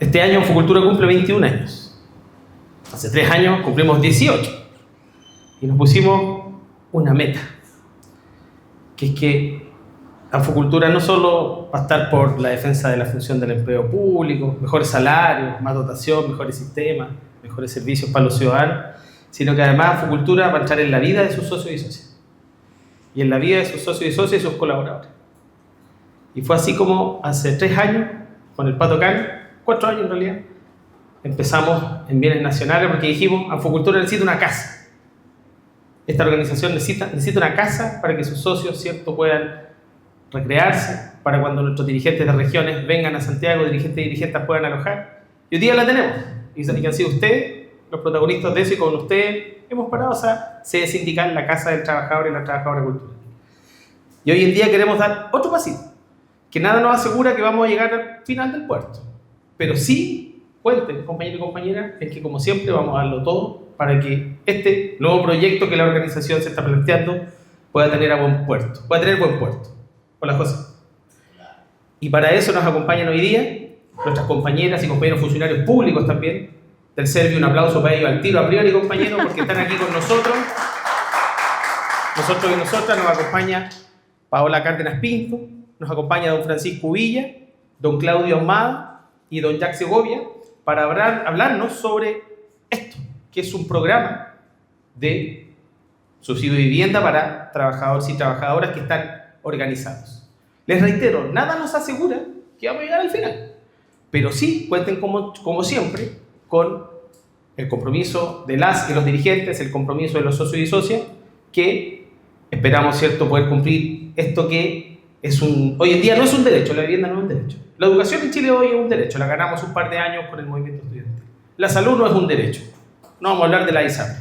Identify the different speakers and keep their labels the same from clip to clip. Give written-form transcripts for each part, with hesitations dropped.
Speaker 1: Este año Infocultura cumple 21 años. Hace 3 años cumplimos 18. Y nos pusimos una meta, que es que Infocultura no solo va a estar por la defensa de la función del empleo público, mejores salarios, más dotación, mejores sistemas, mejores servicios para los ciudadanos, sino que además Infocultura va a entrar en la vida de sus socios y socias. Y en la vida de sus socios y socias y sus colaboradores. Y fue así como hace 3 años, con el Pato Cano, 4 años en realidad, empezamos en bienes nacionales porque dijimos, Infocultura necesita una casa. Esta organización necesita una casa para que sus socios, ¿cierto?, puedan recrearse, para cuando nuestros dirigentes de regiones vengan a Santiago, dirigentes y dirigentes puedan alojar. Y hoy día la tenemos. Y que han sido ustedes los protagonistas de eso, y con ustedes hemos parado esa sede sindical, la Casa del Trabajador y la Trabajadora Cultural. Y hoy en día queremos dar otro pasito, que nada nos asegura que vamos a llegar al final del puerto. Pero sí, cuenten, compañeros y compañeras, es que como siempre vamos a darlo todo para que este nuevo proyecto que la organización se está planteando pueda tener buen puerto. Hola, José. Y para eso nos acompañan hoy día nuestras compañeras y compañeros funcionarios públicos también del Servio. Un aplauso para ellos al tiro, a priori, compañeros, porque están aquí con nosotros. Nosotros y nosotras. Nos acompaña Paola Cárdenas Pinto, nos acompaña don Francisco Villa, don Claudio Ahumada y don Jack Segovia para hablarnos sobre esto, que es un programa de subsidio de vivienda para trabajadores y trabajadoras que están organizados. Les reitero, nada nos asegura que vamos a llegar al final, pero sí cuenten como siempre con el compromiso de las y los dirigentes, el compromiso de los socios y socias, que esperamos, ¿cierto?, poder cumplir esto que es hoy en día no es un derecho. La vivienda no es un derecho. La educación en Chile hoy es un derecho, la ganamos un par de años con el movimiento estudiantil. La salud no es un derecho, no vamos a hablar de la ISAPRE.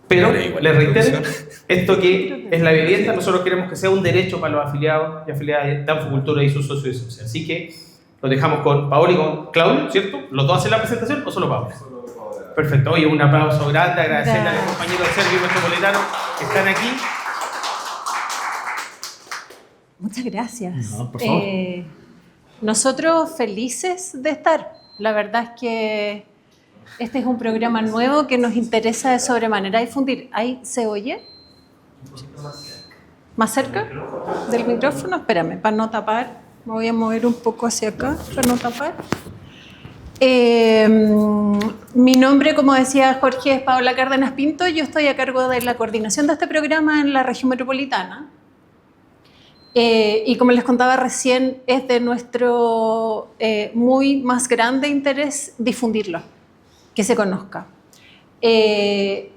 Speaker 1: Pero, les reitero, esto que es la vivienda, nosotros queremos que sea un derecho para los afiliados y afiliadas de Infocultura y sus socios y socias. Así que lo dejamos con Paola y con Claudio, ¿cierto? ¿Los dos hacen la presentación o solo Paola? Perfecto. Oye, un aplauso grande, agradecerle a los compañeros del Servio Metropolitano que están aquí.
Speaker 2: Muchas gracias.
Speaker 1: No, por favor.
Speaker 2: Nosotros felices de estar. La verdad es que este es un programa nuevo que nos interesa de sobremanera difundir. ¿Ahí se oye? ¿Más cerca del micrófono? Espérame, para no tapar. Me voy a mover un poco hacia acá para no tapar. Mi nombre, como decía Jorge, es Paola Cárdenas Pinto. Yo estoy a cargo de la coordinación de este programa en la región metropolitana. Y como les contaba recién, es de nuestro muy más grande interés difundirlo, que se conozca. Es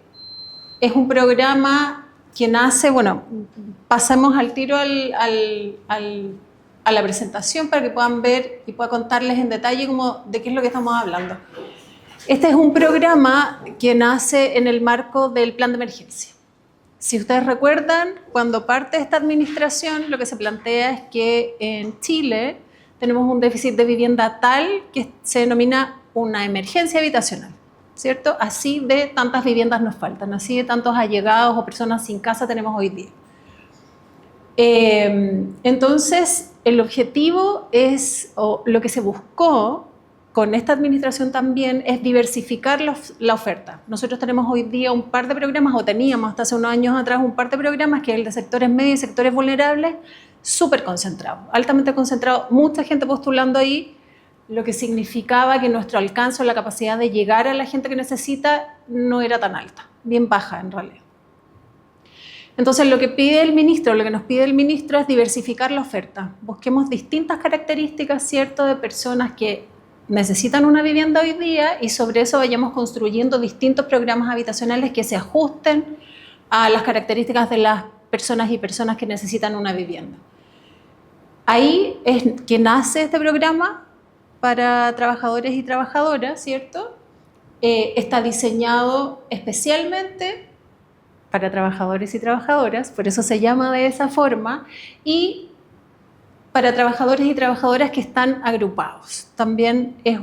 Speaker 2: un programa que nace, bueno, pasemos al tiro a la presentación para que puedan ver y pueda contarles en detalle de qué es lo que estamos hablando. Este es un programa que nace en el marco del plan de emergencia. Si ustedes recuerdan, cuando parte esta administración, lo que se plantea es que en Chile tenemos un déficit de vivienda tal que se denomina una emergencia habitacional, ¿cierto? Así de tantas viviendas nos faltan, así de tantos allegados o personas sin casa tenemos hoy día. Entonces, el objetivo es, o lo que se buscó con esta administración también, es diversificar la oferta. Nosotros tenemos hoy día un par de programas, o teníamos hasta hace unos años atrás un par de programas, que es el de sectores medios y sectores vulnerables, súper concentrado, altamente concentrado, mucha gente postulando ahí, lo que significaba que nuestro alcance o la capacidad de llegar a la gente que necesita no era tan alta, bien baja en realidad. Entonces lo que nos pide el ministro es diversificar la oferta. Busquemos distintas características, ¿cierto?, de personas que necesitan una vivienda hoy día y sobre eso vayamos construyendo distintos programas habitacionales que se ajusten a las características de las personas y personas que necesitan una vivienda. Ahí es que nace este programa para trabajadores y trabajadoras, ¿cierto? Está diseñado especialmente para trabajadores y trabajadoras, por eso se llama de esa forma, y para trabajadores y trabajadoras que están agrupados. También es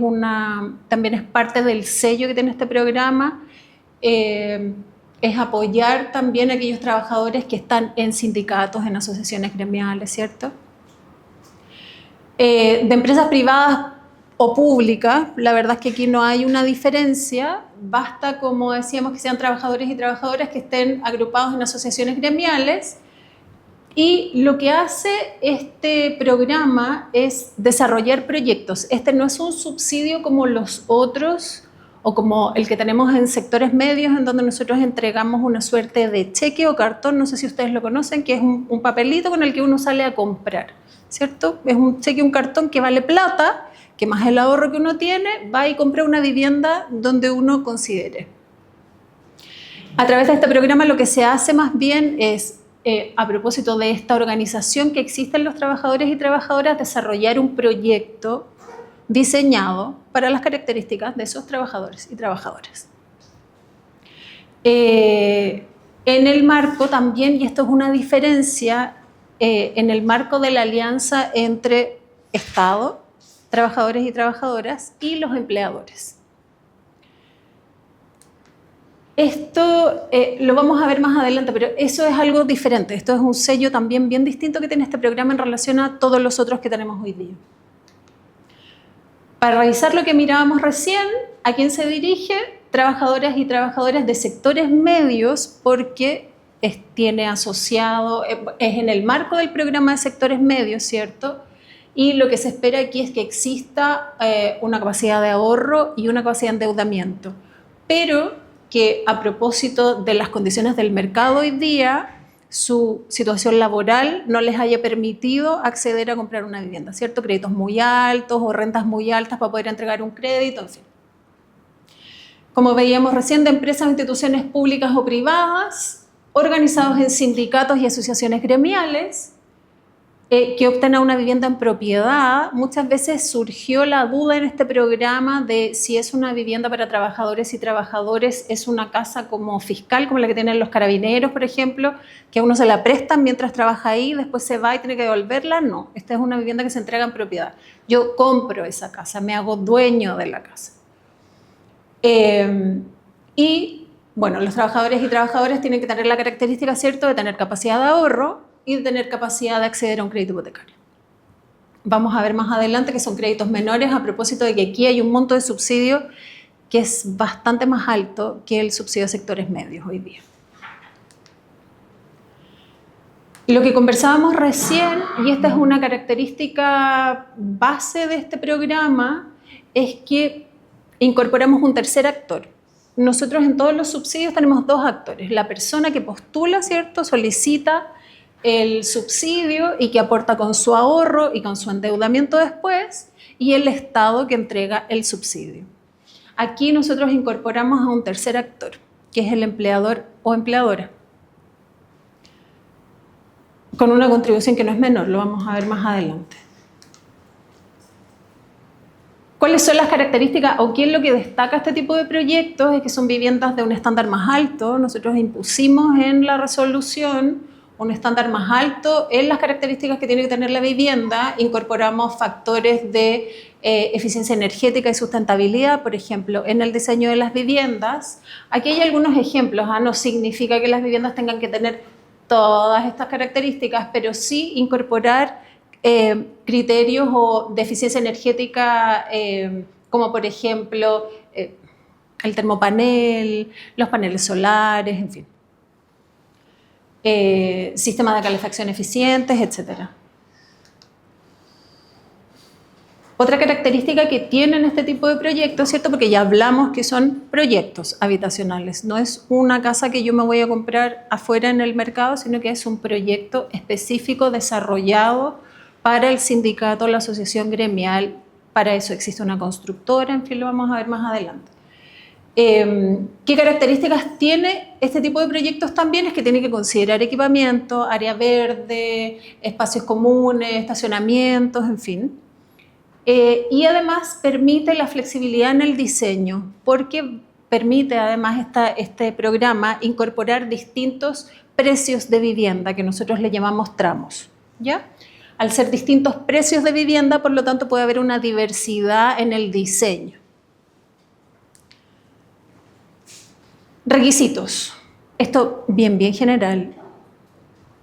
Speaker 2: parte del sello que tiene este programa, es apoyar también a aquellos trabajadores que están en sindicatos, en asociaciones gremiales, ¿cierto? De empresas privadas o públicas, la verdad es que aquí no hay una diferencia, basta, como decíamos, que sean trabajadores y trabajadoras que estén agrupados en asociaciones gremiales, y lo que hace este programa es desarrollar proyectos. Este no es un subsidio como los otros o como el que tenemos en sectores medios, en donde nosotros entregamos una suerte de cheque o cartón, no sé si ustedes lo conocen, que es un papelito con el que uno sale a comprar, ¿cierto? Es un cheque, un cartón que vale plata, que más el ahorro que uno tiene, va y compra una vivienda donde uno considere. A través de este programa lo que se hace más bien es, a propósito de esta organización que existen los trabajadores y trabajadoras, desarrollar un proyecto diseñado para las características de esos trabajadores y trabajadoras. En el marco también, y esto es una diferencia, en el marco de la alianza entre Estado, trabajadores y trabajadoras y los empleadores. Esto lo vamos a ver más adelante, pero eso es algo diferente. Esto es un sello también bien distinto que tiene este programa en relación a todos los otros que tenemos hoy día. Para revisar lo que mirábamos recién, ¿a quién se dirige? Trabajadoras y trabajadores de sectores medios, porque tiene asociado, es en el marco del programa de sectores medios, ¿cierto? Y lo que se espera aquí es que exista una capacidad de ahorro y una capacidad de endeudamiento, pero que a propósito de las condiciones del mercado hoy día, su situación laboral no les haya permitido acceder a comprar una vivienda, ¿cierto? Créditos muy altos o rentas muy altas para poder entregar un crédito, en fin. Como veíamos recién, de empresas o instituciones públicas o privadas, organizados en sindicatos y asociaciones gremiales, que optan a una vivienda en propiedad. Muchas veces surgió la duda en este programa de si es una vivienda para trabajadores y trabajadores, es una casa como fiscal, como la que tienen los carabineros, por ejemplo, que a uno se la prestan mientras trabaja ahí, después se va y tiene que devolverla. No, esta es una vivienda que se entrega en propiedad. Yo compro esa casa, me hago dueño de la casa. Y bueno, los trabajadores y trabajadoras tienen que tener la característica, ¿cierto?, de tener capacidad de ahorro y de tener capacidad de acceder a un crédito hipotecario. Vamos a ver más adelante que son créditos menores, a propósito de que aquí hay un monto de subsidio que es bastante más alto que el subsidio de sectores medios hoy día. Lo que conversábamos recién, y esta es una característica base de este programa, es que incorporamos un tercer actor. Nosotros en todos los subsidios tenemos dos actores: la persona que postula, ¿cierto?, solicita el subsidio y que aporta con su ahorro y con su endeudamiento después, y el Estado que entrega el subsidio. Aquí nosotros incorporamos a un tercer actor, que es el empleador o empleadora, con una contribución que no es menor, lo vamos a ver más adelante. ¿Cuáles son las características o qué es lo que destaca este tipo de proyectos? Es que son viviendas de un estándar más alto. Nosotros impusimos en la resolución un estándar más alto en las características que tiene que tener la vivienda. Incorporamos factores de eficiencia energética y sustentabilidad, por ejemplo, en el diseño de las viviendas. Aquí hay algunos ejemplos, no significa que las viviendas tengan que tener todas estas características, pero sí incorporar criterios de eficiencia energética, como por ejemplo el termopanel, los paneles solares, en fin. Sistemas de calefacción eficientes, etc. Otra característica que tienen este tipo de proyectos, ¿cierto?, porque ya hablamos que son proyectos habitacionales, no es una casa que yo me voy a comprar afuera en el mercado, sino que es un proyecto específico desarrollado para el sindicato, la asociación gremial. Para eso existe una constructora, en fin, lo vamos a ver más adelante. ¿Qué características tiene este tipo de proyectos? También es que tiene que considerar equipamiento, área verde, espacios comunes, estacionamientos, en fin. Y además permite la flexibilidad en el diseño, porque permite además este programa incorporar distintos precios de vivienda, que nosotros le llamamos tramos, ¿ya? Al ser distintos precios de vivienda, por lo tanto, puede haber una diversidad en el diseño. Requisitos. Esto bien general.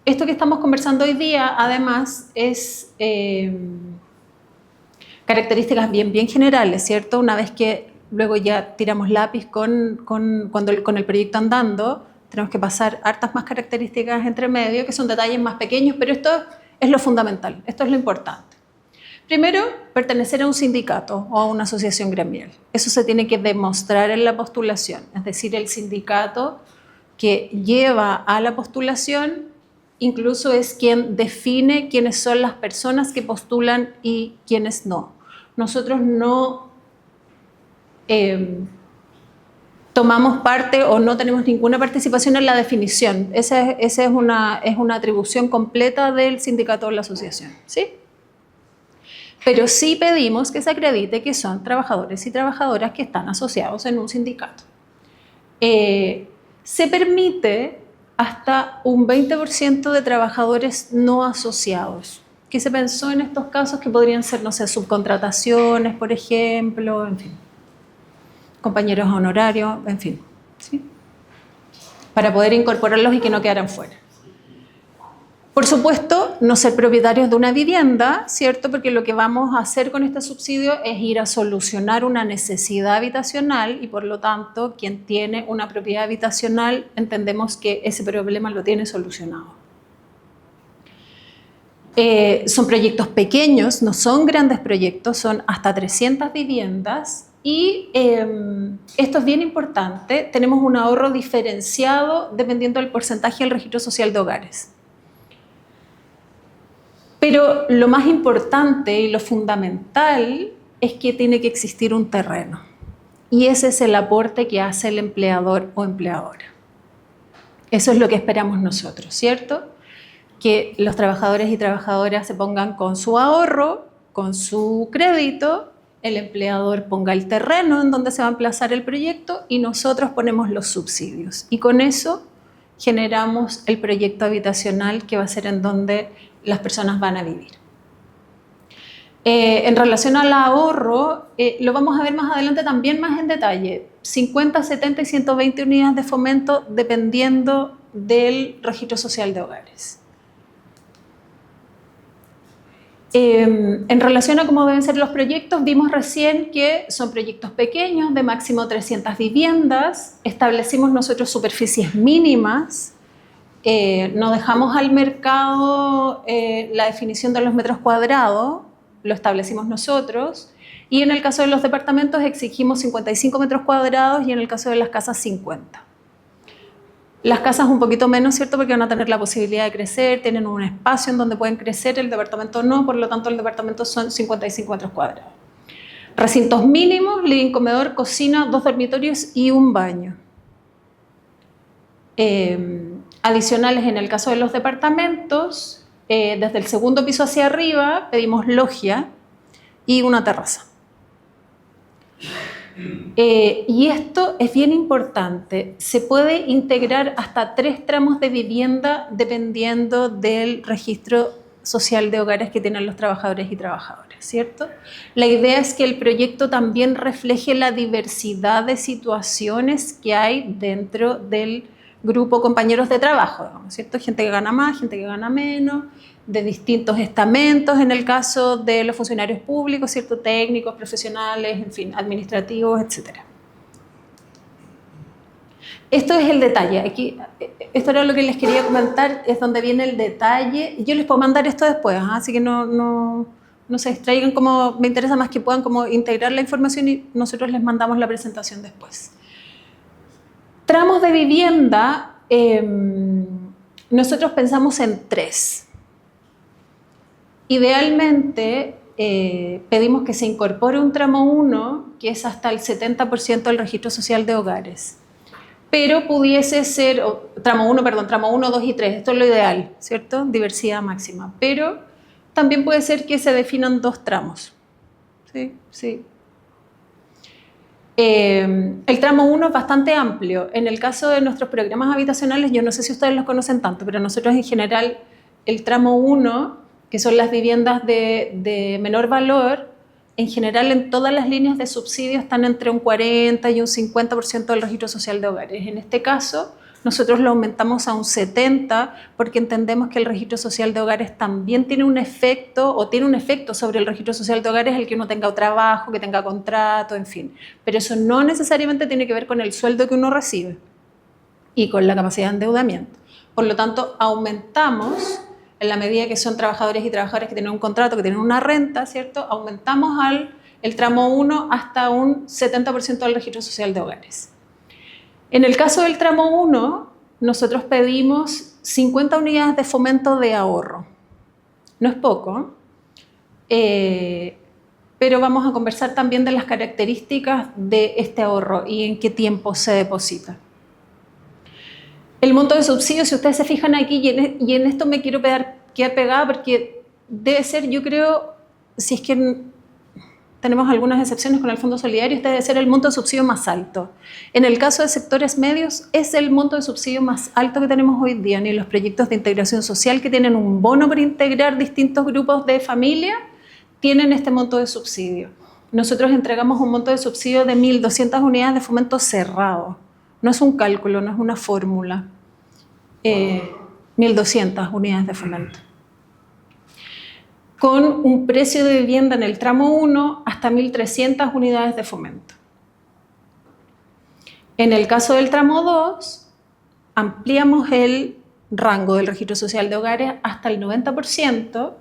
Speaker 2: Esto que estamos conversando hoy día, además, es características bien generales, ¿cierto? Una vez que luego ya tiramos lápiz con el proyecto andando, tenemos que pasar hartas más características entre medio, que son detalles más pequeños, pero esto es lo fundamental, esto es lo importante. Primero, pertenecer a un sindicato o a una asociación gremial. Eso se tiene que demostrar en la postulación, es decir, el sindicato que lleva a la postulación incluso es quien define quiénes son las personas que postulan y quiénes no. Nosotros no tomamos parte o no tenemos ninguna participación en la definición. Esa es una atribución completa del sindicato o la asociación, ¿sí? Pero sí pedimos que se acredite que son trabajadores y trabajadoras que están asociados en un sindicato. Se permite hasta un 20% de trabajadores no asociados, que se pensó en estos casos que podrían ser, no sé, subcontrataciones, por ejemplo, en fin, compañeros honorarios, en fin, ¿sí? Para poder incorporarlos y que no quedaran fuera. Por supuesto, no ser propietarios de una vivienda, ¿cierto? Porque lo que vamos a hacer con este subsidio es ir a solucionar una necesidad habitacional y por lo tanto, quien tiene una propiedad habitacional, entendemos que ese problema lo tiene solucionado. Son proyectos pequeños, no son grandes proyectos, son hasta 300 viviendas y esto es bien importante, tenemos un ahorro diferenciado dependiendo del porcentaje del registro social de hogares. Pero lo más importante y lo fundamental es que tiene que existir un terreno. Y ese es el aporte que hace el empleador o empleadora. Eso es lo que esperamos nosotros, ¿cierto? Que los trabajadores y trabajadoras se pongan con su ahorro, con su crédito, el empleador ponga el terreno en donde se va a emplazar el proyecto y nosotros ponemos los subsidios. Y con eso generamos el proyecto habitacional que va a ser en donde las personas van a vivir. En relación al ahorro, lo vamos a ver más adelante también más en detalle. 50, 70 y 120 unidades de fomento dependiendo del registro social de hogares. En relación a cómo deben ser los proyectos, vimos recién que son proyectos pequeños de máximo 300 viviendas. Establecimos nosotros superficies mínimas. No dejamos al mercado la definición de los metros cuadrados, lo establecimos nosotros, y en el caso de los departamentos exigimos 55 metros cuadrados y en el caso de las casas 50. Las casas un poquito menos, ¿cierto? Porque van a tener la posibilidad de crecer, tienen un espacio en donde pueden crecer, el departamento no, por lo tanto el departamento son 55 metros cuadrados. Recintos mínimos, living, comedor, cocina, 2 dormitorios y un baño. Adicionales en el caso de los departamentos, desde el segundo piso hacia arriba pedimos logia y una terraza. Y esto es bien importante, se puede integrar hasta 3 tramos de vivienda dependiendo del registro social de hogares que tienen los trabajadores y trabajadoras, ¿cierto? La idea es que el proyecto también refleje la diversidad de situaciones que hay dentro del grupo compañeros de trabajo, ¿cierto? Gente que gana más, gente que gana menos, de distintos estamentos, en el caso de los funcionarios públicos, ¿cierto? Técnicos, profesionales, en fin, administrativos, etc. Esto es el detalle. Aquí, esto era lo que les quería comentar, es donde viene el detalle. Yo les puedo mandar esto después, ¿eh? Así que no se distraigan, como me interesa más que puedan como integrar la información y nosotros les mandamos la presentación después. Tramos de vivienda, nosotros pensamos en 3. Idealmente, pedimos que se incorpore un tramo 1, que es hasta el 70% del registro social de hogares. Pero pudiese ser, tramo 1, 2 y 3, esto es lo ideal, ¿cierto? Diversidad máxima. Pero también puede ser que se definan 2 tramos. ¿Sí? Sí. El tramo 1 es bastante amplio. En el caso de nuestros programas habitacionales, yo no sé si ustedes los conocen tanto, pero nosotros en general, el tramo 1, que son las viviendas de menor valor, en general en todas las líneas de subsidio están entre un 40 y un 50% del registro social de hogares. En este caso, nosotros lo aumentamos a un 70% porque entendemos que el registro social de hogares también tiene un efecto sobre el registro social de hogares, el que uno tenga trabajo, que tenga contrato, en fin. Pero eso no necesariamente tiene que ver con el sueldo que uno recibe y con la capacidad de endeudamiento. Por lo tanto, aumentamos, en la medida que son trabajadores y trabajadoras que tienen un contrato, que tienen una renta, ¿cierto? Aumentamos el tramo 1 hasta un 70% del registro social de hogares. En el caso del tramo 1, nosotros pedimos 50 unidades de fomento de ahorro. No es poco, pero vamos a conversar también de las características de este ahorro y en qué tiempo se deposita. El monto de subsidio, si ustedes se fijan aquí, y en esto me quiero quedar pegada porque debe ser, yo creo, si es que tenemos algunas excepciones con el Fondo Solidario, este debe ser el monto de subsidio más alto. En el caso de sectores medios, es el monto de subsidio más alto que tenemos hoy día, ni los proyectos de integración social que tienen un bono para integrar distintos grupos de familia, tienen este monto de subsidio. Nosotros entregamos un monto de subsidio de 1.200 unidades de fomento cerrado. No es un cálculo, no es una fórmula. 1.200 unidades de fomento. Con un precio de vivienda en el tramo 1 hasta 1.300 unidades de fomento. En el caso del tramo 2, ampliamos el rango del registro social de hogares hasta el 90%.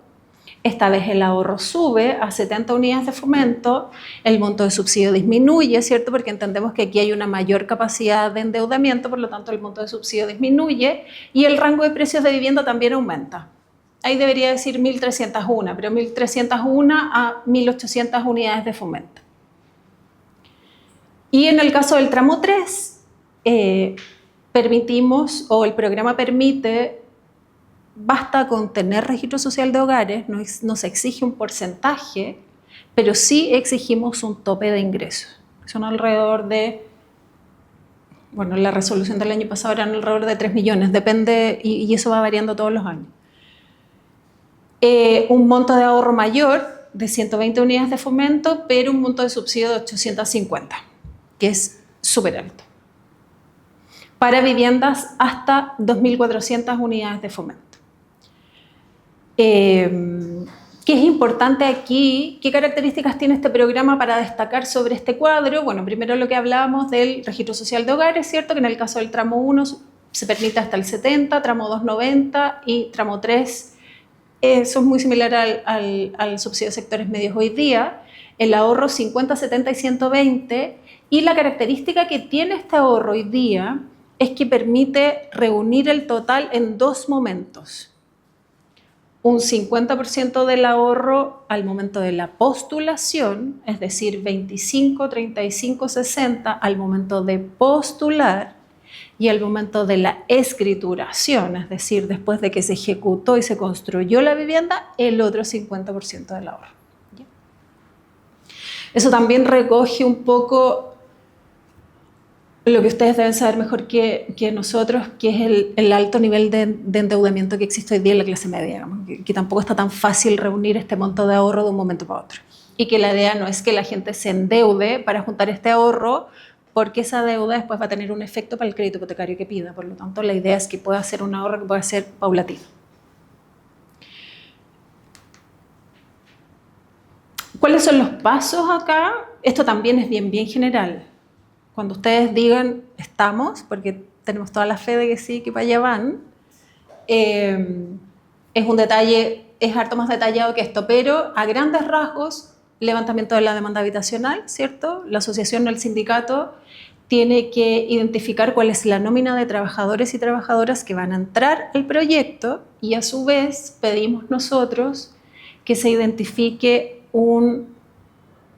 Speaker 2: Esta vez el ahorro sube a 70 unidades de fomento, el monto de subsidio disminuye, ¿cierto? Porque entendemos que aquí hay una mayor capacidad de endeudamiento, por lo tanto el monto de subsidio disminuye y el rango de precios de vivienda también aumenta. Ahí debería decir 1.301, pero 1.301 a 1.800 unidades de fomento. Y en el caso del tramo 3, permitimos, o el programa permite, basta con tener registro social de hogares, no se exige un porcentaje, pero sí exigimos un tope de ingresos. Son alrededor de, bueno, la resolución del año pasado eran alrededor de 3 millones, depende, y eso va variando todos los años. Un monto de ahorro mayor de 120 unidades de fomento, pero un monto de subsidio de 850, que es súper alto. Para viviendas hasta 2.400 unidades de fomento. ¿Qué es importante aquí? ¿Qué características tiene este programa para destacar sobre este cuadro? Bueno, primero lo que hablábamos del registro social de hogares, ¿cierto? Que en el caso del tramo 1 se permite hasta el 70, tramo 2 90 y tramo 3 eso es muy similar al subsidio de sectores medios hoy día. El ahorro 50, 70 y 120. Y la característica que tiene este ahorro hoy día es que permite reunir el total en dos momentos. Un 50% del ahorro al momento de la postulación, es decir, 25, 35, 60 al momento de postular y al momento de la escrituración, es decir, después de que se ejecutó y se construyó la vivienda, el otro 50% del ahorro. Eso también recoge un poco lo que ustedes deben saber mejor que nosotros, que es el alto nivel de endeudamiento que existe hoy día en la clase media, digamos, que tampoco está tan fácil reunir este monto de ahorro de un momento para otro. Y que la idea no es que la gente se endeude para juntar este ahorro, porque esa deuda después va a tener un efecto para el crédito hipotecario que pida. Por lo tanto, la idea es que pueda ser un ahorro que pueda ser paulatino. ¿Cuáles son los pasos acá? Esto también es bien general. Cuando ustedes digan estamos, porque tenemos toda la fe de que sí, que para allá van, es un detalle, es harto más detallado que esto, pero a grandes rasgos, levantamiento de la demanda habitacional, ¿cierto? La asociación o el sindicato tiene que identificar cuál es la nómina de trabajadores y trabajadoras que van a entrar al proyecto y a su vez pedimos nosotros que se identifique un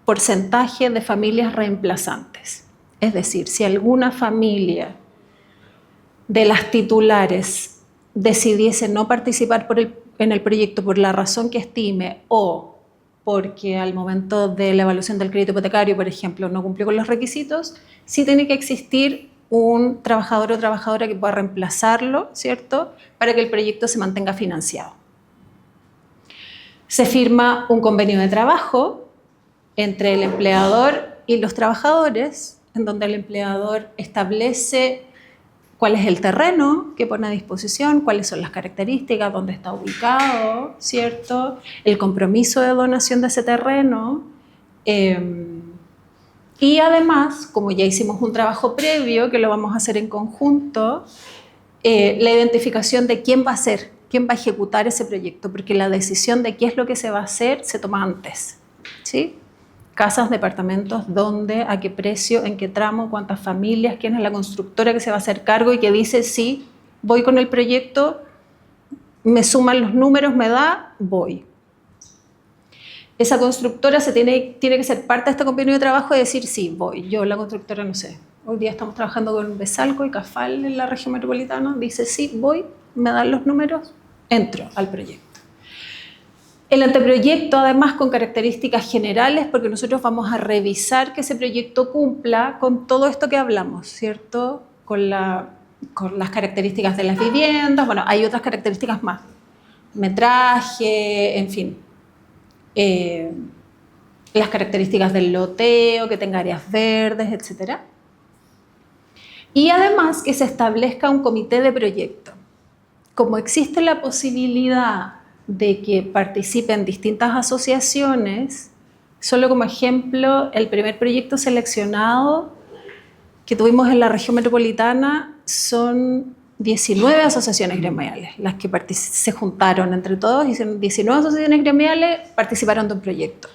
Speaker 2: porcentaje de familias reemplazantes. Es decir, si alguna familia de las titulares decidiese no participar en el proyecto por la razón que estime o porque al momento de la evaluación del crédito hipotecario, por ejemplo, no cumplió con los requisitos, sí tiene que existir un trabajador o trabajadora que pueda reemplazarlo, ¿cierto?, para que el proyecto se mantenga financiado. Se firma un convenio de trabajo entre el empleador y los trabajadores, en donde el empleador establece cuál es el terreno que pone a disposición, cuáles son las características, dónde está ubicado, ¿cierto? El compromiso de donación de ese terreno. Y además, como ya hicimos un trabajo previo, que lo vamos a hacer en conjunto, la identificación de quién va a ejecutar ese proyecto, porque la decisión de qué es lo que se va a hacer se toma antes, ¿sí? Casas, departamentos, dónde, a qué precio, en qué tramo, cuántas familias, quién es la constructora que se va a hacer cargo y que dice, sí, voy con el proyecto, me suman los números, me da, voy. Esa constructora tiene que ser parte de este convenio de trabajo y decir, sí, voy. Yo, la constructora, no sé. Hoy día estamos trabajando con Besalco y Cafal en la región metropolitana. Dice, sí, voy, me dan los números, entro al proyecto. El anteproyecto, además, con características generales, porque nosotros vamos a revisar que ese proyecto cumpla con todo esto que hablamos, ¿cierto? Con las características de las viviendas, bueno, hay otras características más. Metraje, en fin. Las características del loteo, que tenga áreas verdes, etc. Y además que se establezca un comité de proyecto. Como existe la posibilidad de que participen distintas asociaciones, solo como ejemplo, el primer proyecto seleccionado que tuvimos en la región metropolitana son 19 asociaciones gremiales, las que se juntaron entre todos, hicieron 19 asociaciones gremiales, participaron de un proyecto.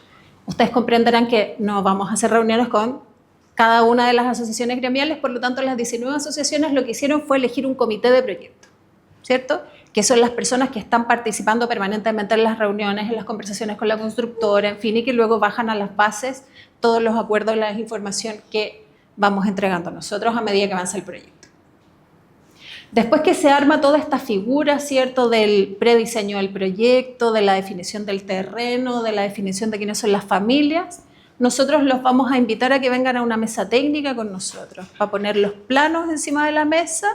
Speaker 2: Ustedes comprenderán que no vamos a hacer reuniones con cada una de las asociaciones gremiales, por lo tanto las 19 asociaciones lo que hicieron fue elegir un comité de proyecto, ¿cierto? Que son las personas que están participando permanentemente en las reuniones, en las conversaciones con la constructora, en fin, y que luego bajan a las bases todos los acuerdos, la información que vamos entregando nosotros a medida que avanza el proyecto. Después que se arma toda esta figura, ¿cierto?, del prediseño del proyecto, de la definición del terreno, de la definición de quiénes son las familias, nosotros los vamos a invitar a que vengan a una mesa técnica con nosotros, para poner los planos encima de la mesa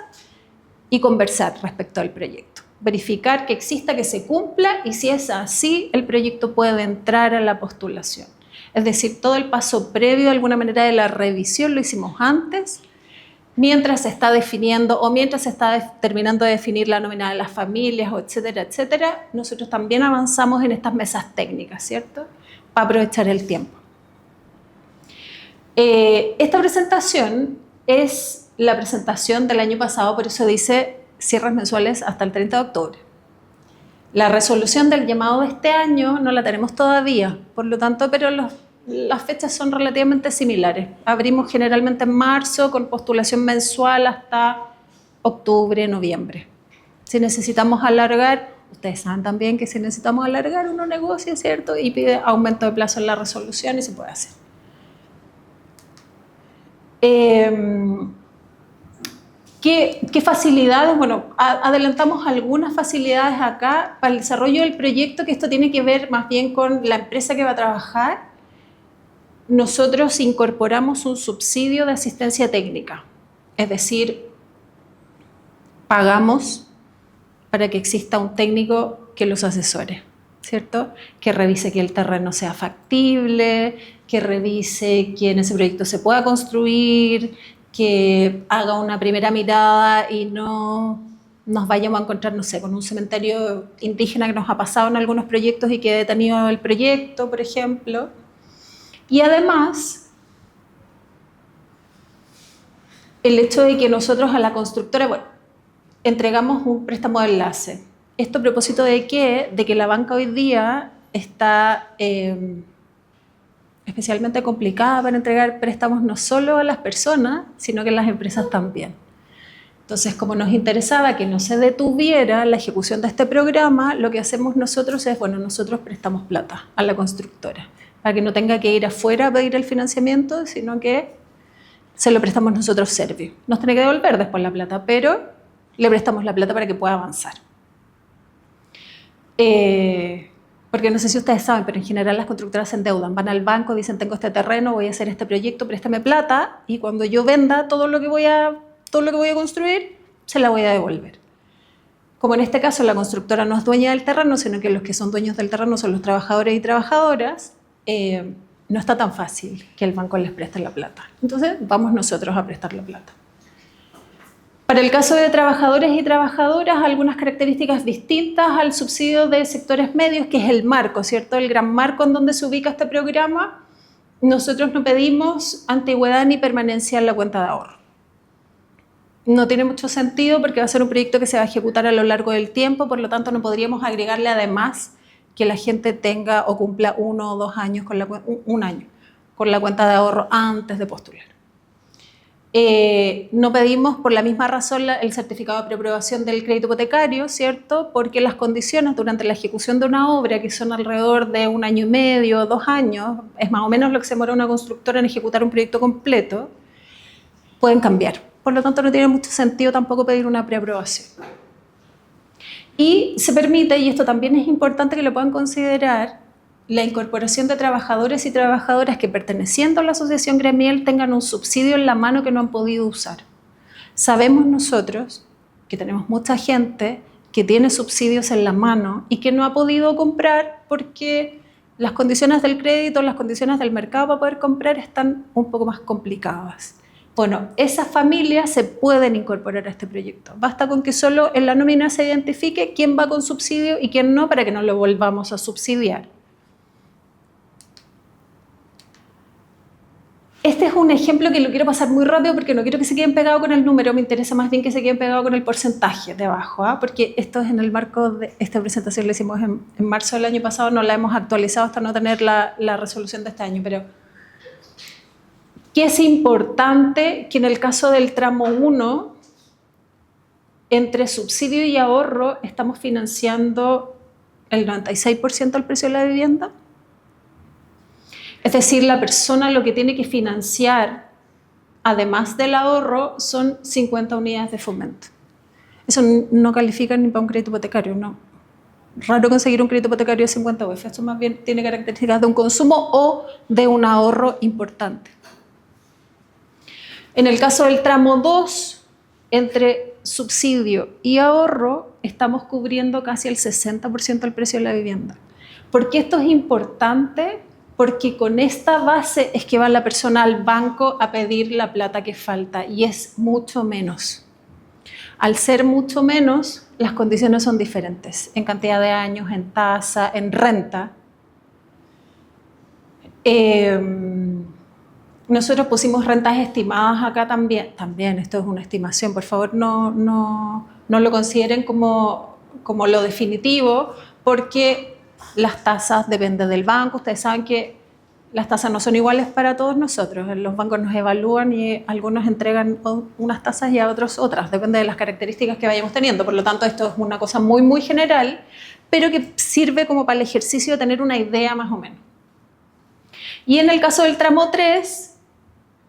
Speaker 2: y conversar respecto al proyecto. Verificar que exista, que se cumpla, y si es así, el proyecto puede entrar a la postulación. Es decir, todo el paso previo, de alguna manera, de la revisión lo hicimos antes, mientras se está definiendo o mientras se está terminando de definir la nómina de las familias, etcétera, etcétera, nosotros también avanzamos en estas mesas técnicas, ¿cierto?, para aprovechar el tiempo. Esta presentación es la presentación del año pasado, por eso dice cierres mensuales hasta el 30 de octubre. La resolución del llamado de este año no la tenemos todavía, por lo tanto, pero las fechas son relativamente similares. Abrimos generalmente en marzo con postulación mensual hasta octubre, noviembre. Si necesitamos alargar, ustedes saben también que si necesitamos alargar, uno negocia, ¿cierto?, y pide aumento de plazo en la resolución y se puede hacer. ¿Qué facilidades? Bueno, adelantamos algunas facilidades acá para el desarrollo del proyecto, que esto tiene que ver más bien con la empresa que va a trabajar. Nosotros incorporamos un subsidio de asistencia técnica, es decir, pagamos para que exista un técnico que los asesore, ¿cierto? Que revise que el terreno sea factible, que revise que en ese proyecto se pueda construir, que haga una primera mirada y no nos vayamos a encontrar, no sé, con un cementerio indígena que nos ha pasado en algunos proyectos y que ha detenido el proyecto, por ejemplo. Y además, el hecho de que nosotros a la constructora, bueno, entregamos un préstamo de enlace. ¿Esto a propósito de qué? De que la banca hoy día está especialmente complicada para entregar préstamos no solo a las personas, sino que a las empresas también. Entonces, como nos interesaba que no se detuviera la ejecución de este programa, lo que hacemos nosotros es, bueno, nosotros prestamos plata a la constructora, para que no tenga que ir afuera a pedir el financiamiento, sino que se lo prestamos nosotros Servio. Nos tiene que devolver después la plata, pero le prestamos la plata para que pueda avanzar. Porque no sé si ustedes saben, pero en general las constructoras se endeudan, van al banco, dicen tengo este terreno, voy a hacer este proyecto, préstame plata, y cuando yo venda todo lo que voy a construir, se la voy a devolver. Como en este caso la constructora no es dueña del terreno, sino que los que son dueños del terreno son los trabajadores y trabajadoras, no está tan fácil que el banco les preste la plata. Entonces vamos nosotros a prestar la plata. Para el caso de trabajadores y trabajadoras, algunas características distintas al subsidio de sectores medios, que es el marco, ¿cierto? El gran marco en donde se ubica este programa. Nosotros no pedimos antigüedad ni permanencia en la cuenta de ahorro. No tiene mucho sentido porque va a ser un proyecto que se va a ejecutar a lo largo del tiempo, por lo tanto no podríamos agregarle además que la gente tenga o cumpla 1 o 2 años un año con la cuenta de ahorro antes de postular. No pedimos por la misma razón el certificado de preaprobación del crédito hipotecario, ¿cierto? Porque las condiciones durante la ejecución de una obra, que son alrededor de 1 año y medio, 2 años, es más o menos lo que se demora una constructora en ejecutar un proyecto completo, pueden cambiar. Por lo tanto, no tiene mucho sentido tampoco pedir una preaprobación. Y se permite, y esto también es importante que lo puedan considerar, la incorporación de trabajadores y trabajadoras que, perteneciendo a la asociación gremial, tengan un subsidio en la mano que no han podido usar. Sabemos nosotros que tenemos mucha gente que tiene subsidios en la mano y que no ha podido comprar porque las condiciones del crédito, las condiciones del mercado para poder comprar están un poco más complicadas. Bueno, esas familias se pueden incorporar a este proyecto. Basta con que solo en la nómina se identifique quién va con subsidio y quién no, para que no lo volvamos a subsidiar. Este es un ejemplo que lo quiero pasar muy rápido porque no quiero que se queden pegados con el número, me interesa más bien que se queden pegados con el porcentaje de abajo, ¿eh? Porque esto es en el marco de esta presentación, la hicimos en marzo del año pasado, no la hemos actualizado hasta no tener la resolución de este año, pero que es importante que en el caso del tramo 1, entre subsidio y ahorro, estamos financiando el 96% del precio de la vivienda. Es decir, la persona lo que tiene que financiar, además del ahorro, son 50 unidades de fomento. Eso no califica ni para un crédito hipotecario, no. Raro conseguir un crédito hipotecario de 50 UF. Esto más bien tiene características de un consumo o de un ahorro importante. En el caso del tramo 2, entre subsidio y ahorro, estamos cubriendo casi el 60% del precio de la vivienda. ¿Por qué esto es importante? Porque con esta base es que va la persona al banco a pedir la plata que falta y es mucho menos. Al ser mucho menos, las condiciones son diferentes en cantidad de años, en tasa, en renta. Nosotros pusimos rentas estimadas acá también. También, esto es una estimación, por favor no lo consideren como lo definitivo, porque las tasas dependen del banco. Ustedes saben que las tasas no son iguales para todos nosotros. Los bancos nos evalúan y algunos entregan unas tasas y a otros otras. Depende de las características que vayamos teniendo. Por lo tanto, esto es una cosa muy, muy general, pero que sirve como para el ejercicio de tener una idea más o menos. Y en el caso del tramo 3,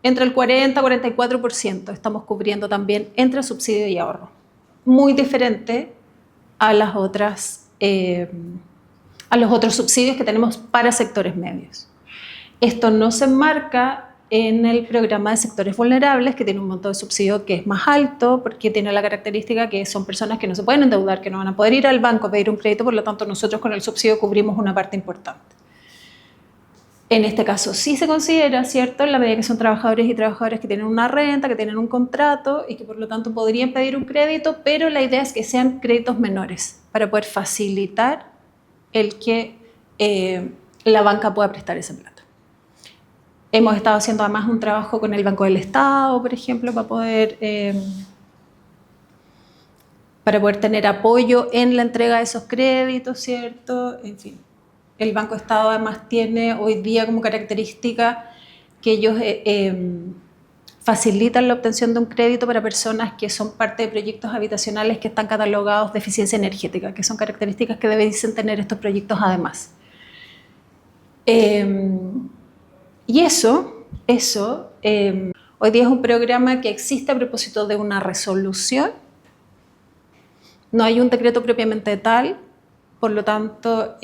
Speaker 2: entre el 40 y 44% estamos cubriendo también entre subsidio y ahorro. Muy diferente a las otras... a los otros subsidios que tenemos para sectores medios. Esto no se enmarca en el programa de sectores vulnerables, que tiene un monto de subsidio que es más alto, porque tiene la característica que son personas que no se pueden endeudar, que no van a poder ir al banco a pedir un crédito, por lo tanto nosotros con el subsidio cubrimos una parte importante. En este caso sí se considera, ¿cierto?, en la medida que son trabajadores y trabajadoras que tienen una renta, que tienen un contrato y que por lo tanto podrían pedir un crédito, pero la idea es que sean créditos menores para poder facilitar el que la banca pueda prestar ese plata. Hemos estado haciendo además un trabajo con el Banco del Estado, por ejemplo, para poder tener apoyo en la entrega de esos créditos, ¿cierto? En fin, el Banco del Estado además tiene hoy día como característica que ellos facilitan la obtención de un crédito para personas que son parte de proyectos habitacionales que están catalogados de eficiencia energética, que son características que debiesen tener estos proyectos además. Y eso hoy día es un programa que existe a propósito de una resolución. No hay un decreto propiamente tal, por lo tanto,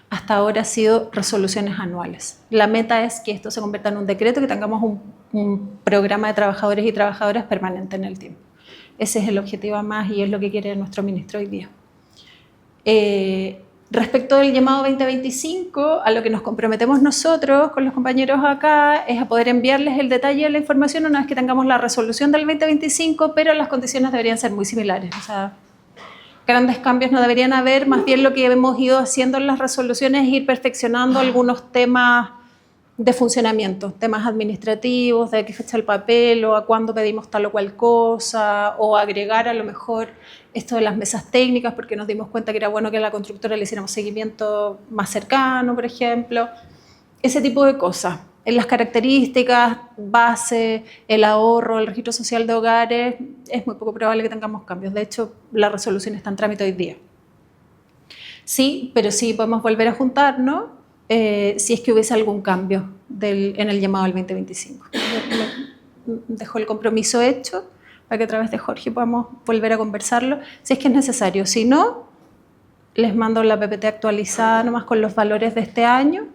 Speaker 2: hasta ahora ha sido resoluciones anuales. La meta es que esto se convierta en un decreto, que tengamos un programa de trabajadores y trabajadoras permanente en el tiempo. Ese es el objetivo más y es lo que quiere nuestro ministro hoy día. Respecto del llamado 2025, a lo que nos comprometemos nosotros con los compañeros acá es a poder enviarles el detalle de la información una vez que tengamos la resolución del 2025, pero las condiciones deberían ser muy similares. O sea, grandes cambios no deberían haber, más bien lo que hemos ido haciendo en las resoluciones es ir perfeccionando algunos temas de funcionamiento, temas administrativos, de qué fecha el papel o a cuándo pedimos tal o cual cosa, o agregar a lo mejor esto de las mesas técnicas porque nos dimos cuenta que era bueno que a la constructora le hiciéramos seguimiento más cercano, por ejemplo. Ese tipo de cosas. En las características, base, el ahorro, el registro social de hogares, es muy poco probable que tengamos cambios. De hecho, la resolución está en trámite hoy día. Sí, pero sí podemos volver a juntarnos si es que hubiese algún cambio en el llamado al 2025. Dejo el compromiso hecho para que a través de Jorge podamos volver a conversarlo, si es que es necesario. Si no, les mando la PPT actualizada nomás con los valores de este año,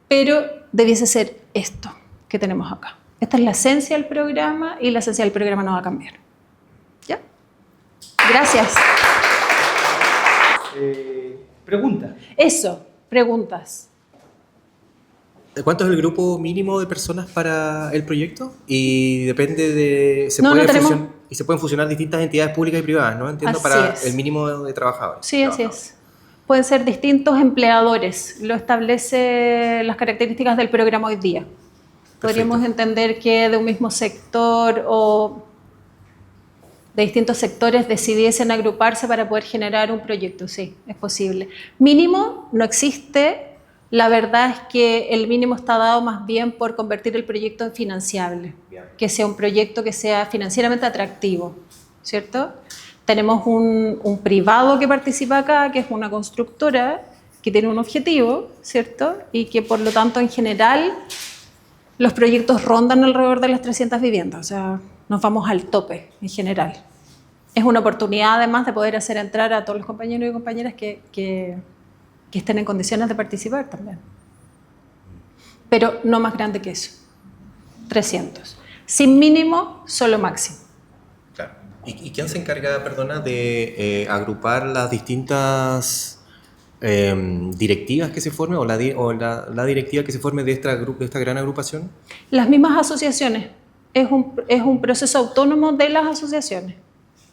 Speaker 2: pero debiese ser esto que tenemos acá. Esta es la esencia del programa y la esencia del programa no va a cambiar. ¿Ya? Gracias.
Speaker 1: Pregunta.
Speaker 2: Eso, preguntas.
Speaker 3: ¿Cuánto es el grupo mínimo de personas para el proyecto? Y depende de... ¿Se pueden fusionar distintas entidades públicas y privadas, ¿no? Entiendo,
Speaker 2: así
Speaker 3: para
Speaker 2: es.
Speaker 3: El mínimo de trabajadores.
Speaker 2: Sí, así es. Pueden ser distintos empleadores. Lo establece las características del programa hoy día. Podríamos entender que de un mismo sector o de distintos sectores decidiesen agruparse para poder generar un proyecto. Sí, es posible. Mínimo no existe. La verdad es que el mínimo está dado más bien por convertir el proyecto en financiable, que sea un proyecto que sea financieramente atractivo, ¿cierto? Tenemos un privado que participa acá, que es una constructora que tiene un objetivo, ¿cierto? Y que por lo tanto en general los proyectos rondan alrededor de las 300 viviendas, o sea, nos vamos al tope en general. Es una oportunidad además de poder hacer entrar a todos los compañeros y compañeras que estén en condiciones de participar también. Pero no más grande que eso, 300. Sin mínimo, solo máximo.
Speaker 3: Claro. ¿Y quién se encarga, perdona, de agrupar las distintas directivas que se formen o la directiva que se forme de esta gran agrupación?
Speaker 2: Las mismas asociaciones. Es un proceso autónomo de las asociaciones.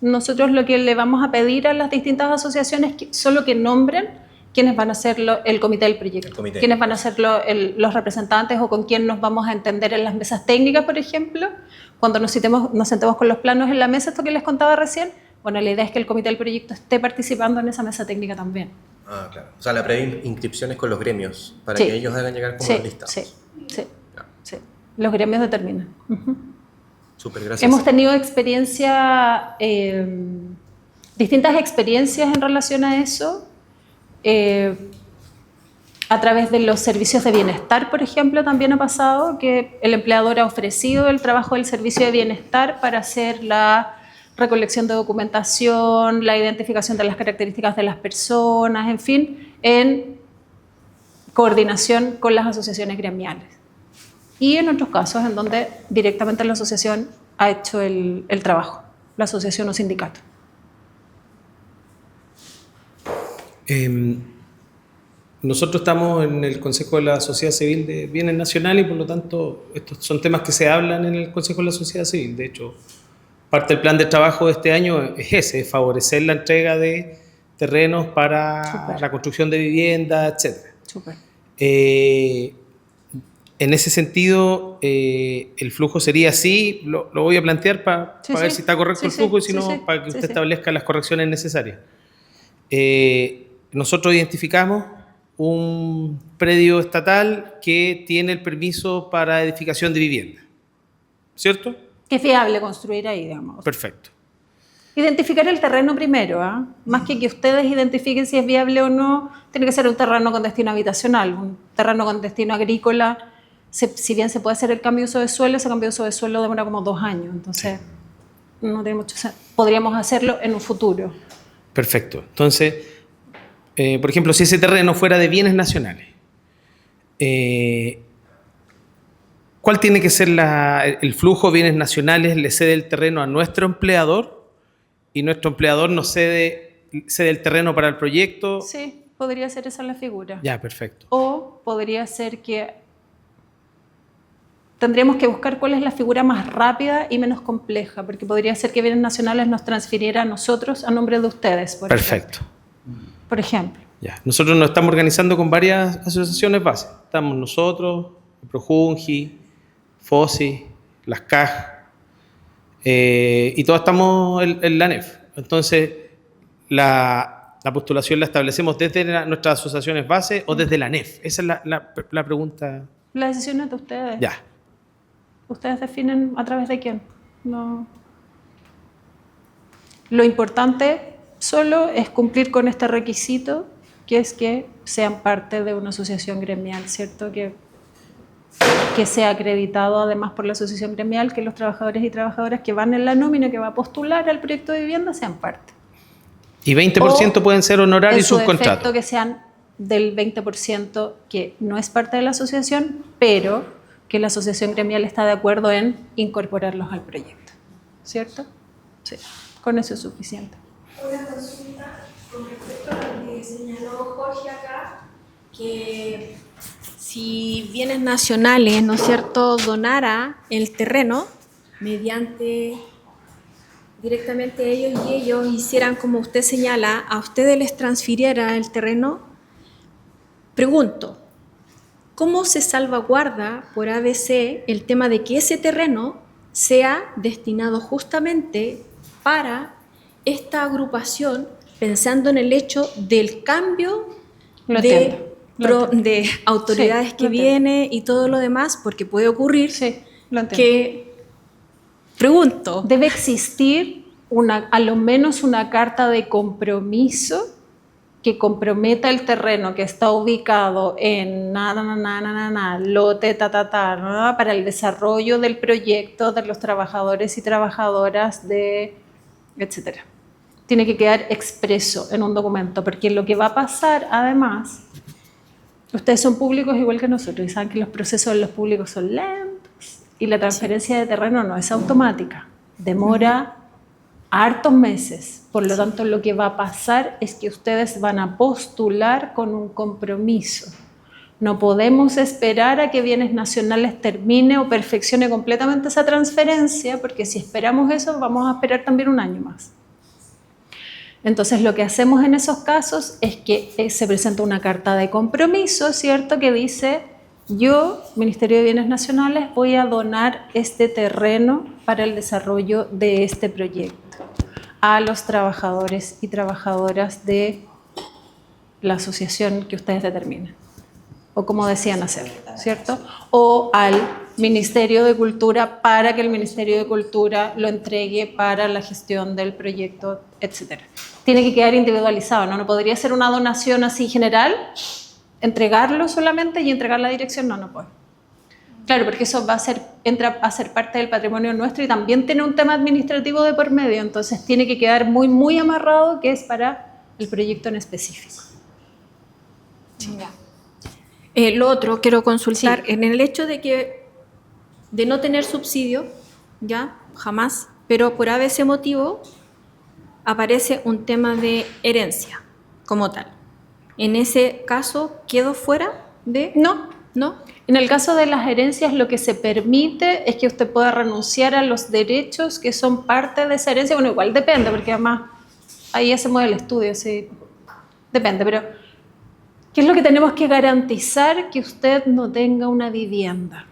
Speaker 2: Nosotros lo que le vamos a pedir a las distintas asociaciones es solo que nombren quiénes van a ser el comité del proyecto, quiénes van a ser los representantes o con quién nos vamos a entender en las mesas técnicas, por ejemplo, cuando nos sentemos con los planos en la mesa, esto que les contaba recién. Bueno, la idea es que el comité del proyecto esté participando en esa mesa técnica también.
Speaker 3: Ah, claro. O sea, la previa inscripción es con los gremios, para que ellos hagan llegar como los listados.
Speaker 2: Sí. Los gremios determinan.
Speaker 3: Súper, gracias.
Speaker 2: Hemos tenido distintas experiencias en relación a eso, a través de los servicios de bienestar, por ejemplo, también ha pasado que el empleador ha ofrecido el trabajo del servicio de bienestar para hacer la recolección de documentación, la identificación de las características de las personas, en fin, en coordinación con las asociaciones gremiales. Y en otros casos en donde directamente la asociación ha hecho el trabajo, la asociación o sindicato.
Speaker 1: Nosotros estamos en el Consejo de la Sociedad Civil de Bienes Nacionales y por lo tanto estos son temas que se hablan en el Consejo de la Sociedad Civil. De hecho, parte del plan de trabajo de este año es ese, es favorecer la entrega de terrenos para la construcción de viviendas, etc. En ese sentido, el flujo sería así, lo voy a plantear para ver si está correcto el flujo y si no, para que usted establezca las correcciones necesarias. Nosotros identificamos un predio estatal que tiene el permiso para edificación de vivienda, ¿cierto?
Speaker 2: Que es viable construir ahí, digamos.
Speaker 1: Perfecto.
Speaker 2: Identificar el terreno primero, ¿eh? Más que ustedes identifiquen si es viable o no, tiene que ser un terreno con destino habitacional, un terreno con destino agrícola. Si bien se puede hacer el cambio de uso de suelo, ese cambio de uso de suelo demora como 2 años, entonces no tiene mucho sentido. Podríamos hacerlo en un futuro.
Speaker 1: Perfecto. Entonces, por ejemplo, si ese terreno fuera de bienes nacionales, ¿cuál tiene que ser el flujo de bienes nacionales? ¿Le cede el terreno a nuestro empleador y nuestro empleador nos cede el terreno para el proyecto?
Speaker 2: Sí. podría ser esa la figura.
Speaker 1: Ya, perfecto.
Speaker 2: O podría ser que tendríamos que buscar cuál es la figura más rápida y menos compleja, porque podría ser que Bienes Nacionales nos transfiriera a nosotros a nombre de ustedes,
Speaker 1: Perfecto.
Speaker 2: Por ejemplo.
Speaker 1: Ya. Nosotros nos estamos organizando con varias asociaciones base. Estamos nosotros, Projungi, FOSI, las CAJ, y todos estamos en la ANEF. Entonces, la postulación la establecemos desde nuestras asociaciones base o desde la ANEF. Esa es la pregunta.
Speaker 2: La decisión es de ustedes.
Speaker 1: Ya.
Speaker 2: Ustedes definen a través de quién. No. Lo importante solo es cumplir con este requisito, que es que sean parte de una asociación gremial, ¿cierto? Que sea acreditado además por la asociación gremial, que los trabajadores y trabajadoras que van en la nómina, que va a postular al proyecto de vivienda, sean parte.
Speaker 1: Y 20% pueden ser honorarios y subcontratos.
Speaker 2: En su defecto, que sean del 20% que no es parte de la asociación, pero que la asociación gremial está de acuerdo en incorporarlos al proyecto, ¿cierto? Sí, con eso es suficiente.
Speaker 4: Una consulta con respecto a lo que señaló Jorge acá, que si Bienes Nacionales, ¿no es cierto?, donara el terreno mediante directamente ellos y ellos hicieran como usted señala, a ustedes les transfiriera el terreno, pregunto, ¿cómo se salvaguarda por ABC el tema de que ese terreno sea destinado justamente para esta agrupación, pensando en el hecho del cambio de autoridades que viene y todo lo demás, porque puede ocurrir que, pregunto,
Speaker 2: debe existir a lo menos una carta de compromiso que comprometa el terreno que está ubicado en lote para el desarrollo del proyecto de los trabajadores y trabajadoras de etcétera. Tiene que quedar expreso en un documento, porque lo que va a pasar, además, ustedes son públicos igual que nosotros y saben que los procesos de los públicos son lentos y la transferencia de terreno no es automática, demora hartos meses. Por lo tanto, lo que va a pasar es que ustedes van a postular con un compromiso. No podemos esperar a que Bienes Nacionales termine o perfeccione completamente esa transferencia, porque si esperamos eso, vamos a esperar también un año más. Entonces, lo que hacemos en esos casos es que se presenta una carta de compromiso, ¿cierto?, que dice: yo, Ministerio de Bienes Nacionales, voy a donar este terreno para el desarrollo de este proyecto a los trabajadores y trabajadoras de la asociación que ustedes determinen, o como decían hacer, ¿cierto? O al Ministerio de Cultura para que el Ministerio de Cultura lo entregue para la gestión del proyecto, etc. Tiene que quedar individualizado, ¿no? No podría ser una donación así general, entregarlo solamente y entregar la dirección, no puede. Claro, porque eso entra a ser parte del patrimonio nuestro y también tiene un tema administrativo de por medio, entonces tiene que quedar muy, muy amarrado que es para el proyecto en específico.
Speaker 4: Sí. Lo otro, quiero consultar, en el hecho de no tener subsidio, ya, jamás, pero por ABC motivo aparece un tema de herencia como tal. En ese caso, ¿quedo fuera de...?
Speaker 2: No.
Speaker 4: ¿No?
Speaker 2: En el caso de las herencias, lo que se permite es que usted pueda renunciar a los derechos que son parte de esa herencia. Bueno, igual depende, porque además ahí hacemos el estudio, sí. Depende, pero ¿qué es lo que tenemos que garantizar? Que usted no tenga una vivienda.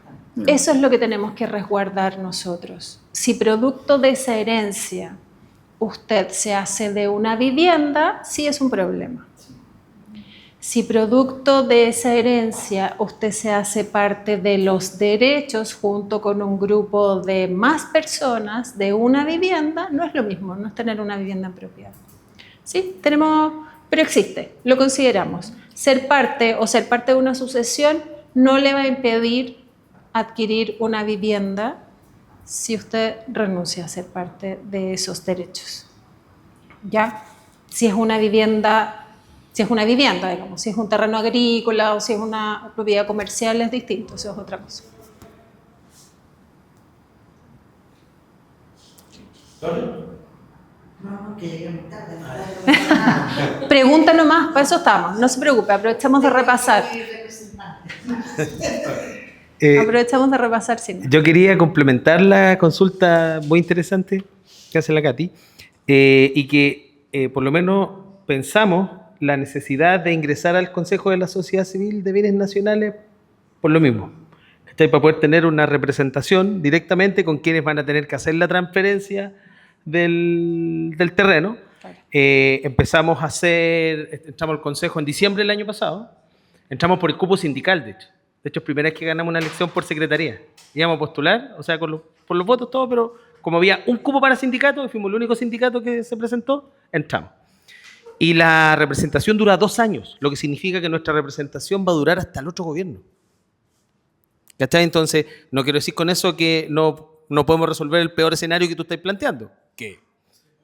Speaker 2: Eso es lo que tenemos que resguardar nosotros. Si producto de esa herencia usted se hace de una vivienda, sí es un problema. Si producto de esa herencia usted se hace parte de los derechos junto con un grupo de más personas de una vivienda, no es lo mismo, no es tener una vivienda en propiedad. Sí, pero existe, lo consideramos. Ser parte de una sucesión no le va a impedir adquirir una vivienda si usted renuncia a ser parte de esos derechos. ¿Ya? Si es una vivienda, digamos, si es un terreno agrícola o si es una propiedad comercial es distinto, eso es otra cosa.
Speaker 1: ¿Vale?
Speaker 5: que llegamos tarde.
Speaker 2: Pregunta nomás, para eso estamos. No se preocupe, aprovechamos de repasar. Aprovechamos de repasar, sí.
Speaker 1: Yo quería complementar la consulta muy interesante que hace la Katy, y que por lo menos pensamos la necesidad de ingresar al Consejo de la Sociedad Civil de Bienes Nacionales por lo mismo. Para poder tener una representación directamente con quienes van a tener que hacer la transferencia del terreno. Empezamos a entramos al Consejo en diciembre del año pasado, entramos por el cupo sindical, de hecho. De hecho, es primera vez que ganamos una elección por secretaría. Íbamos a postular, o sea, por los votos todo, pero como había un cupo para sindicato, y fuimos el único sindicato que se presentó, entramos. Y la representación dura 2 años, lo que significa que nuestra representación va a durar hasta el otro gobierno. ¿Cachai? Entonces, no quiero decir con eso que no podemos resolver el peor escenario que tú estás planteando, que es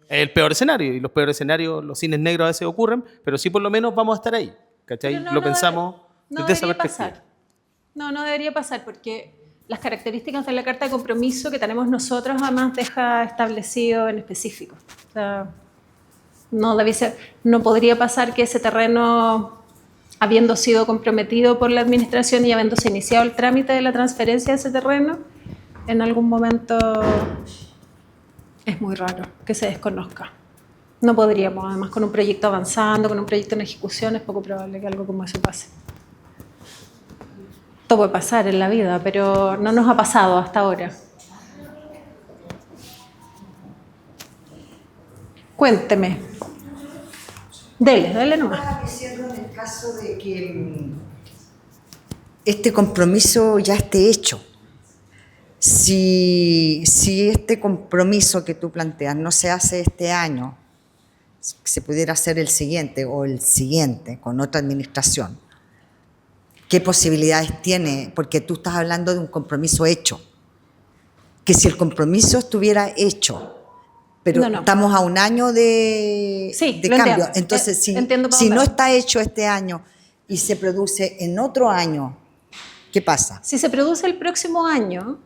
Speaker 1: el peor escenario, y los peores escenarios, los cines negros a veces ocurren, pero sí por lo menos vamos a estar ahí. ¿Cachai? Lo pensamos desde esa perspectiva.
Speaker 2: Pasar. No debería pasar, porque las características de la Carta de Compromiso que tenemos nosotros además deja establecido en específico. O sea, no podría pasar que ese terreno, habiendo sido comprometido por la administración y habiéndose iniciado el trámite de la transferencia de ese terreno, en algún momento es muy raro que se desconozca. No podríamos, además con un proyecto avanzando, con un proyecto en ejecución, es poco probable que algo como eso pase. Todo puede pasar en la vida, pero no nos ha pasado hasta ahora. Cuénteme. Dele nomás.
Speaker 5: Estaba diciendo en el caso de que este compromiso ya esté hecho. Si este compromiso que tú planteas no se hace este año, se pudiera hacer el siguiente o el siguiente con otra administración, ¿qué posibilidades tiene? Porque tú estás hablando de un compromiso hecho. Que si el compromiso estuviera hecho, pero
Speaker 2: No.
Speaker 5: estamos a un año de cambio.
Speaker 2: Entiendo.
Speaker 5: Entonces, si no está hecho este año y se produce en otro año, ¿qué pasa?
Speaker 2: Si se produce el próximo año,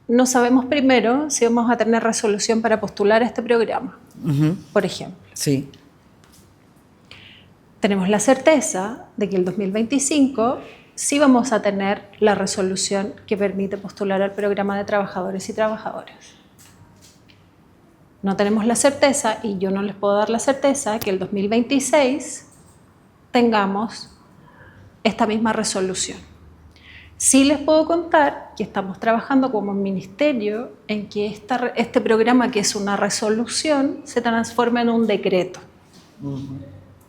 Speaker 2: no sabemos primero si vamos a tener resolución para postular a este programa, por ejemplo.
Speaker 5: Sí.
Speaker 2: Tenemos la certeza de que el 2025 sí vamos a tener la resolución que permite postular al programa de trabajadores y trabajadoras. No tenemos la certeza, y yo no les puedo dar la certeza, que el 2026 tengamos esta misma resolución. Sí les puedo contar que estamos trabajando como ministerio en que este programa, que es una resolución, se transforme en un decreto.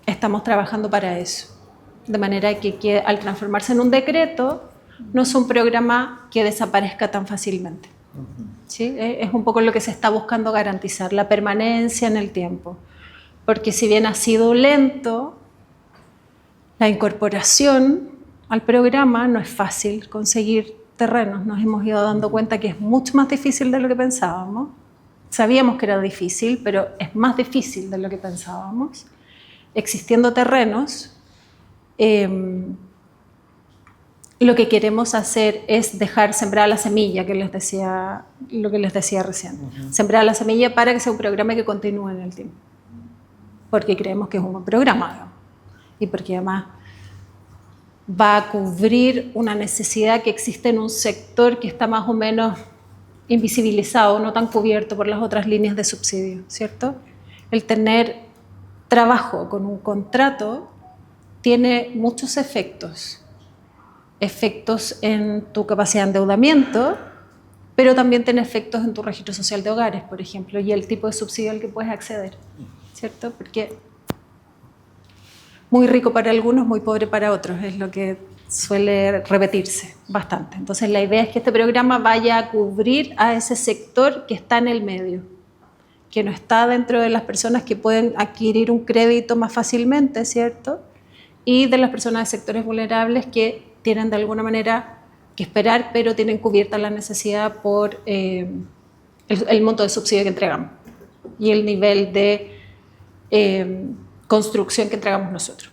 Speaker 2: Estamos trabajando para eso. De manera que al transformarse en un decreto, no es un programa que desaparezca tan fácilmente. ¿Sí? Es un poco lo que se está buscando garantizar, la permanencia en el tiempo. Porque si bien ha sido lento, la incorporación al programa no es fácil conseguir terrenos. Nos hemos ido dando cuenta que es mucho más difícil de lo que pensábamos. Sabíamos que era difícil, pero es más difícil de lo que pensábamos. Existiendo terrenos, lo que queremos hacer es dejar sembrada la semilla, lo que les decía recién. Sembrar la semilla para que sea un programa que continúe en el tiempo. Porque creemos que es un buen programa, ¿no? Y porque además va a cubrir una necesidad que existe en un sector que está más o menos invisibilizado, no tan cubierto por las otras líneas de subsidio, ¿cierto? El tener trabajo con un contrato tiene muchos efectos. Efectos en tu capacidad de endeudamiento, pero también tiene efectos en tu registro social de hogares, por ejemplo, y el tipo de subsidio al que puedes acceder, ¿cierto? Porque muy rico para algunos, muy pobre para otros, es lo que suele repetirse bastante. Entonces la idea es que este programa vaya a cubrir a ese sector que está en el medio, que no está dentro de las personas que pueden adquirir un crédito más fácilmente, ¿cierto? Y de las personas de sectores vulnerables que tienen de alguna manera que esperar, pero tienen cubierta la necesidad por el monto de subsidio que entregamos y el nivel de construcción que entregamos nosotros.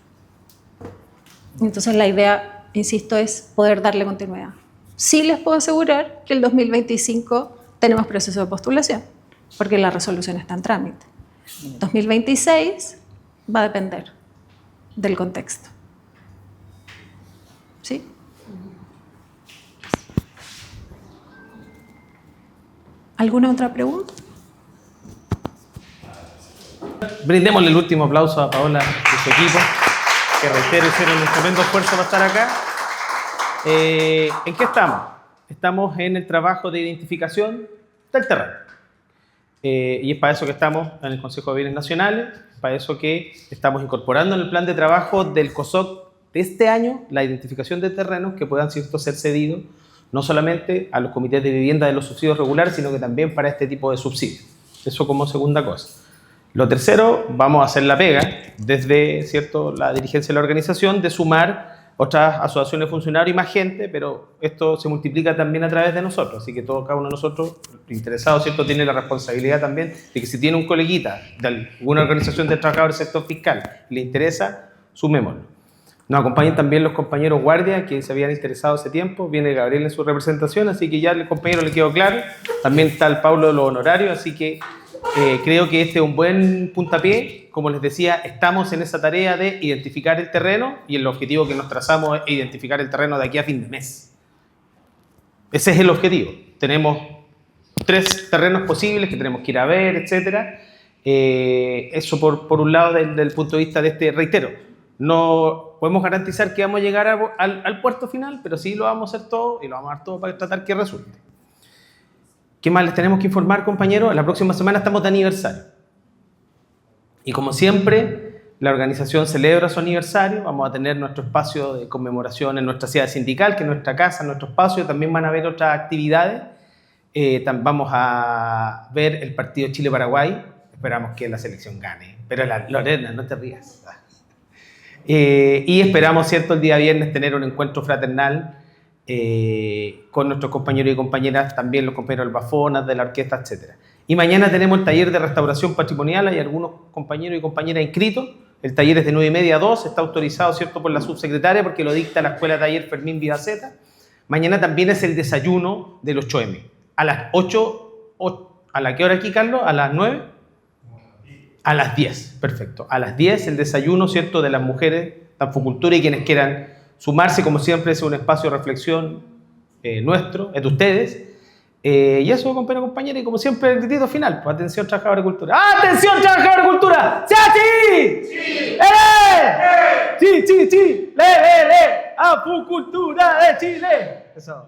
Speaker 2: Entonces la idea, insisto, es poder darle continuidad. Sí les puedo asegurar que el 2025 tenemos proceso de postulación, porque la resolución está en trámite. 2026 va a depender del contexto. ¿Sí? ¿Alguna otra pregunta?
Speaker 1: Brindémosle el último aplauso a Paola y su equipo, que reitero, hicieron un tremendo esfuerzo para estar acá. ¿En qué estamos? Estamos en el trabajo de identificación del terreno. Y es para eso que estamos en el Consejo de Bienes Nacionales, para eso que estamos incorporando en el plan de trabajo del COSOC de este año la identificación de terrenos que puedan ser cedidos no solamente a los comités de vivienda de los subsidios regulares, sino que también para este tipo de subsidios. Eso como segunda cosa. Lo tercero, vamos a hacer la pega desde, ¿cierto?, la dirigencia de la organización de sumar otras asociaciones de funcionarios y más gente, pero esto se multiplica también a través de nosotros, así que cada uno de nosotros, interesados, ¿cierto?, tiene la responsabilidad también de que si tiene un coleguita de alguna organización de trabajadores del sector fiscal y le interesa, sumémoslo. Nos acompañan también los compañeros guardias que se habían interesado hace tiempo, viene Gabriel en su representación, así que ya el compañero le quedó claro, también está el Pablo de los honorarios, así que creo que este es un buen puntapié. Como les decía, estamos en esa tarea de identificar el terreno y el objetivo que nos trazamos es identificar el terreno de aquí a fin de mes. Ese es el objetivo. Tenemos 3 terrenos posibles que tenemos que ir a ver, etc. Eso por un lado del punto de vista de este, reitero, no podemos garantizar que vamos a llegar al puerto final, pero sí lo vamos a hacer todo y lo vamos a dar todo para tratar que resulte. ¿Qué más les tenemos que informar, compañeros? La próxima semana estamos de aniversario. Y como siempre, la organización celebra su aniversario. Vamos a tener nuestro espacio de conmemoración en nuestra sede sindical, que es nuestra casa, nuestro espacio. También van a haber otras actividades. Vamos a ver el partido Chile-Paraguay. Esperamos que la selección gane. Pero Lorena, no te rías. Y esperamos, ¿cierto?, el día viernes tener un encuentro fraternal con nuestros compañeros y compañeras, también los compañeros del Bafonas, de la orquesta, etc. Y mañana tenemos el taller de restauración patrimonial, hay algunos compañeros y compañeras inscritos, el taller es de 9:30 a 2, está autorizado, ¿cierto?, por la subsecretaria porque lo dicta la Escuela Taller Fermín Vidaceta. Mañana también es el desayuno del 8M, a las 8, ¿a la qué hora aquí, Carlos? ¿A las 9? A las 10, perfecto. A las 10 el desayuno, ¿cierto?, de las mujeres de Anfocultura y quienes quieran sumarse, como siempre, es un espacio de reflexión nuestro, es de ustedes. Y eso, compañero, compañera, y como siempre, el gritito final. Pues, atención, trabajadores de cultura. ¡Atención, trabajadores de cultura! ¡Sí, sí! ¡Sí! ¡Sí, sí, sí! ¡Le! ¡Afucultura de Chile! Eso.